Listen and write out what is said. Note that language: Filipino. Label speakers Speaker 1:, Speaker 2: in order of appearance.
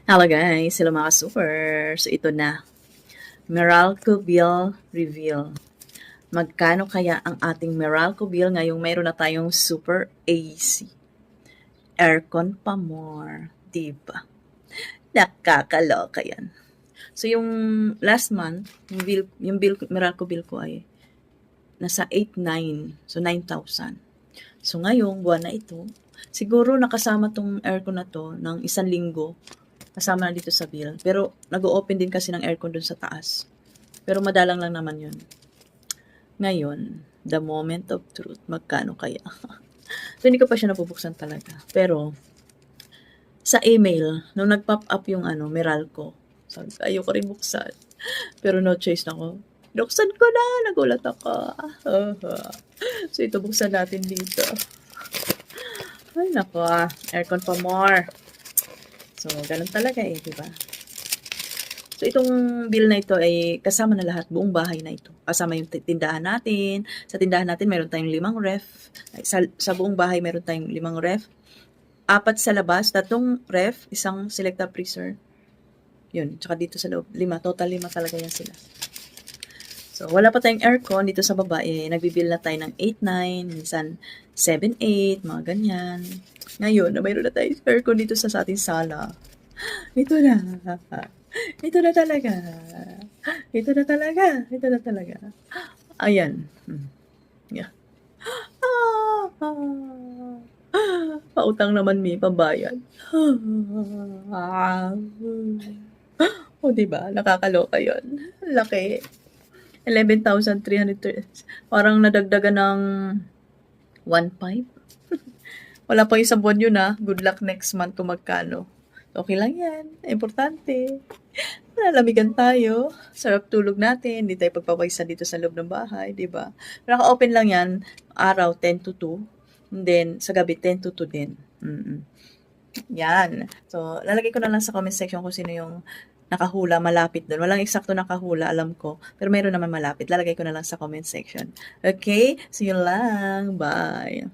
Speaker 1: Hello guys, hello mga super. So ito na, Meralco Bill Reveal. Magkano kaya ang ating Meralco Bill ngayong mayroon na tayong super AC? Aircon pa more, diba? Nakakaloka yan. So yung last month, yung bill, Meralco bill ko ay nasa 8,900. So 9,000. So ngayong buwan na ito, siguro nakasama tong aircon na to ng 1 linggo kasama na dito sa bill. Pero nag-o-open din kasi ng aircon dun sa taas. Pero madalang lang naman yun. Ngayon, the moment of truth, magkano kaya? So, hindi ko pa siya nabubuksan talaga. Pero, sa email, nung nag-pop up yung Meralco, sabi ko, ayoko rin buksan. Pero no choice na ako. Buksan ko na, nagulat ako. So, ito buksan natin dito. Ay, nako, aircon pa more. So, ganun talaga di ba? So, itong bill na ito ay kasama na lahat, buong bahay na ito. Kasama yung tindahan natin. Sa tindahan natin, meron tayong 5 ref. Sa buong bahay, meron tayong 5 ref. 4 sa labas, 3 ref, 1 selecta freezer. Yun, tsaka dito sa loob, 5. Total 5 talaga yan sila. So, wala pa tayong aircon dito sa baba. Nagbibill na tayo ng 8,900, minsan 7,800, mga ganyan. Ngayon, mayroon na tayong aircon dito sa ating sala. Ito na. Ito na talaga. Ito na talaga. Ito na talaga. Ayan. Yeah. Pautang naman may pambayad. O, diba? Nakakaloka yun. Laki. 11,300. Parang nadagdagan ng 1,500. Wala pa isang buwan yun Good luck next month kung magkano. Okay lang yan. Importante. Nalamigan tayo. Sarap tulog natin. Hindi tayo pagpapawisan dito sa loob ng bahay. Diba? Naka-open lang yan. Araw 10 to 2. And then, sa gabi 10 to 2 din. Yan. So, lalagay ko na lang sa comment section kung sino yung nakahula, malapit doon. Walang eksakto nakahula, alam ko. Pero mayroon naman malapit. Lalagay ko na lang sa comment section. Okay? See you lang. Bye.